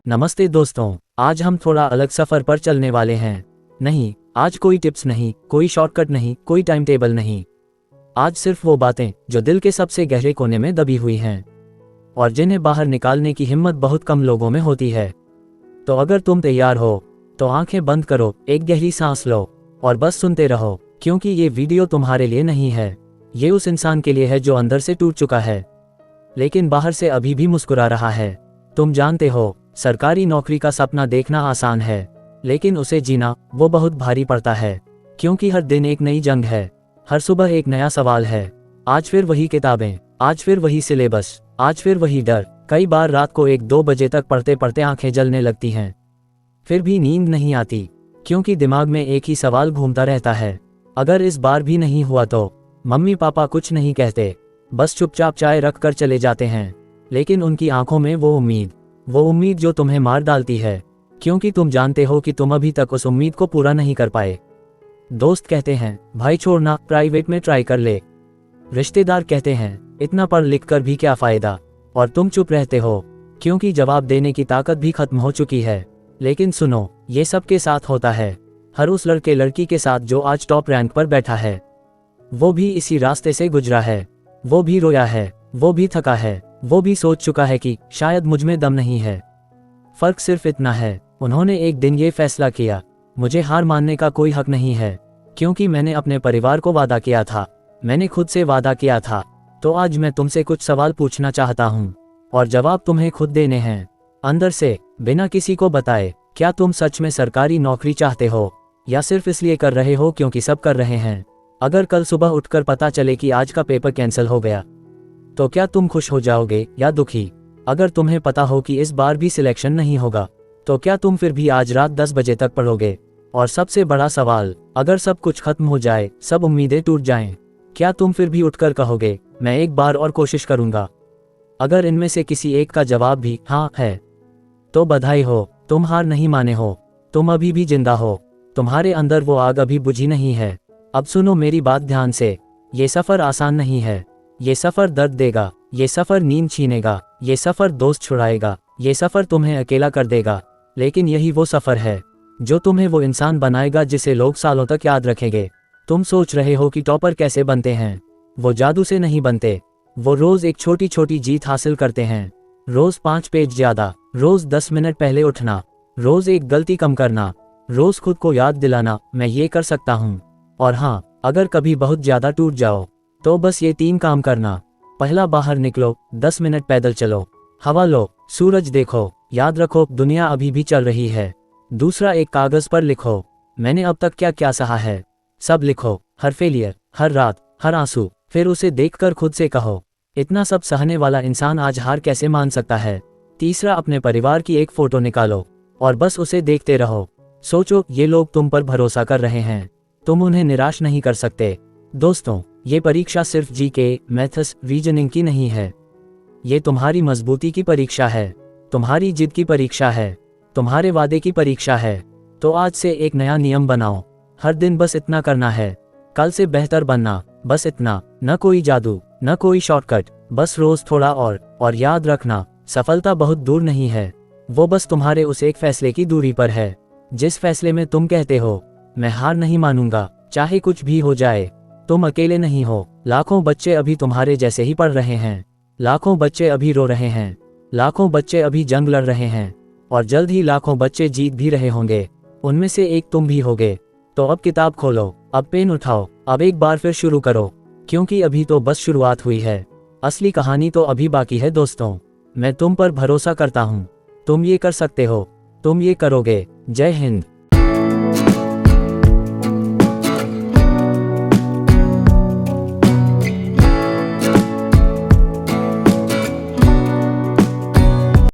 नमस्ते दोस्तों, आज हम थोड़ा अलग सफ़र पर चलने वाले हैं। नहीं, आज कोई टिप्स नहीं, कोई शॉर्टकट नहीं, कोई टाइम टेबल नहीं। आज सिर्फ वो बातें जो दिल के सबसे गहरे कोने में दबी हुई हैं और जिन्हें बाहर निकालने की हिम्मत बहुत कम लोगों में होती है। तो अगर तुम तैयार हो तो आंखें बंद करो, एक गहरी सांस लो और बस सुनते रहो, क्योंकि ये वीडियो तुम्हारे लिए नहीं है। ये उस इंसान के लिए है जो अंदर से टूट चुका है लेकिन बाहर से अभी भी मुस्कुरा रहा है। तुम जानते हो, सरकारी नौकरी का सपना देखना आसान है लेकिन उसे जीना वो बहुत भारी पड़ता है, क्योंकि हर दिन एक नई जंग है, हर सुबह एक नया सवाल है। आज फिर वही किताबें, आज फिर वही सिलेबस, आज फिर वही डर। कई बार रात को 1-2 बजे तक पढ़ते पढ़ते आंखें जलने लगती हैं, फिर भी नींद नहीं आती, क्योंकि दिमाग में एक ही सवाल घूमता रहता है, अगर इस बार भी नहीं हुआ तो। मम्मी पापा कुछ नहीं कहते, बस चुपचाप चाय रख कर चले जाते हैं, लेकिन उनकी आंखों में वो उम्मीद जो तुम्हें मार डालती है, क्योंकि तुम जानते हो कि तुम अभी तक उस उम्मीद को पूरा नहीं कर पाए। दोस्त कहते हैं, भाई छोड़ना, प्राइवेट में ट्राई कर ले। रिश्तेदार कहते हैं, इतना पढ़ लिख कर भी क्या फ़ायदा, और तुम चुप रहते हो, क्योंकि जवाब देने की ताकत भी खत्म हो चुकी है। लेकिन सुनो, ये सबके साथ होता है, हर उस लड़के लड़की के साथ जो आज टॉप रैंक पर बैठा है। वो भी इसी रास्ते से गुजरा है, वो भी रोया है, वो भी थका है, वो भी सोच चुका है कि शायद मुझ में दम नहीं है। फर्क सिर्फ इतना है, उन्होंने एक दिन ये फैसला किया, मुझे हार मानने का कोई हक नहीं है, क्योंकि मैंने अपने परिवार को वादा किया था, मैंने खुद से वादा किया था। तो आज मैं तुमसे कुछ सवाल पूछना चाहता हूँ और जवाब तुम्हें खुद देने हैं, अंदर से, बिना किसी को बताए। क्या तुम सच में सरकारी नौकरी चाहते हो, या सिर्फ इसलिए कर रहे हो क्योंकि सब कर रहे हैं? अगर कल सुबह उठकर पता चले कि आज का पेपर कैंसिल हो गया, तो क्या तुम खुश हो जाओगे या दुखी? अगर तुम्हें पता हो कि इस बार भी सिलेक्शन नहीं होगा, तो क्या तुम फिर भी आज रात 10 बजे तक पढ़ोगे? और सबसे बड़ा सवाल, अगर सब कुछ खत्म हो जाए, सब उम्मीदें टूट जाएं, क्या तुम फिर भी उठकर कहोगे, मैं एक बार और कोशिश करूंगा? अगर इनमें से किसी एक का जवाब भी हाँ है, तो बधाई हो, तुम हार नहीं माने हो, तुम अभी भी जिंदा हो, तुम्हारे अंदर वो आग अभी बुझी नहीं है। अब सुनो मेरी बात ध्यान से, ये सफ़र आसान नहीं है, ये सफ़र दर्द देगा, ये सफ़र नींद छीनेगा, ये सफ़र दोस्त छुड़ाएगा, ये सफ़र तुम्हें अकेला कर देगा, लेकिन यही वो सफ़र है जो तुम्हें वो इंसान बनाएगा जिसे लोग सालों तक याद रखेंगे। तुम सोच रहे हो कि टॉपर कैसे बनते हैं? वो जादू से नहीं बनते, वो रोज़ एक छोटी छोटी जीत हासिल करते हैं। रोज़ 5 पेज ज़्यादा, रोज़ 10 मिनट पहले उठना, रोज़ एक गलती कम करना, रोज़ खुद को याद दिलाना, मैं ये कर सकता हूँ। और हाँ, अगर कभी बहुत ज़्यादा टूट जाओ, तो बस ये 3 काम करना। पहला, बाहर निकलो, 10 मिनट पैदल चलो, हवा लो, सूरज देखो, याद रखो दुनिया अभी भी चल रही है। दूसरा, एक कागज़ पर लिखो, मैंने अब तक क्या क्या सहा है, सब लिखो, हर फेलियर, हर रात, हर आंसू। फिर उसे देखकर खुद से कहो, इतना सब सहने वाला इंसान आज हार कैसे मान सकता है? तीसरा, अपने परिवार की एक फ़ोटो निकालो और बस उसे देखते रहो। सोचो, ये लोग तुम पर भरोसा कर रहे हैं, तुम उन्हें निराश नहीं कर सकते। दोस्तों, ये परीक्षा सिर्फ जीके, मैथ्स, रीजनिंग की नहीं है, ये तुम्हारी मजबूती की परीक्षा है, तुम्हारी जिद की परीक्षा है, तुम्हारे वादे की परीक्षा है। तो आज से एक नया नियम बनाओ, हर दिन बस इतना करना है, कल से बेहतर बनना, बस इतना। न कोई जादू, न कोई शॉर्टकट, बस रोज थोड़ा और याद रखना, सफलता बहुत दूर नहीं है, वो बस तुम्हारे उस एक फैसले की दूरी पर है, जिस फैसले में तुम कहते हो, मैं हार नहीं मानूंगा, चाहे कुछ भी हो जाए। तुम अकेले नहीं हो, लाखों बच्चे अभी तुम्हारे जैसे ही पढ़ रहे हैं, लाखों बच्चे अभी रो रहे हैं, लाखों बच्चे अभी जंग लड़ रहे हैं, और जल्द ही लाखों बच्चे जीत भी रहे होंगे, उनमें से एक तुम भी होगे। तो अब किताब खोलो, अब पेन उठाओ, अब एक बार फिर शुरू करो, क्योंकि अभी तो बस शुरुआत हुई है, असली कहानी तो अभी बाकी है। दोस्तों, मैं तुम पर भरोसा करता हूँ, तुम ये कर सकते हो, तुम ये करोगे। जय हिंद।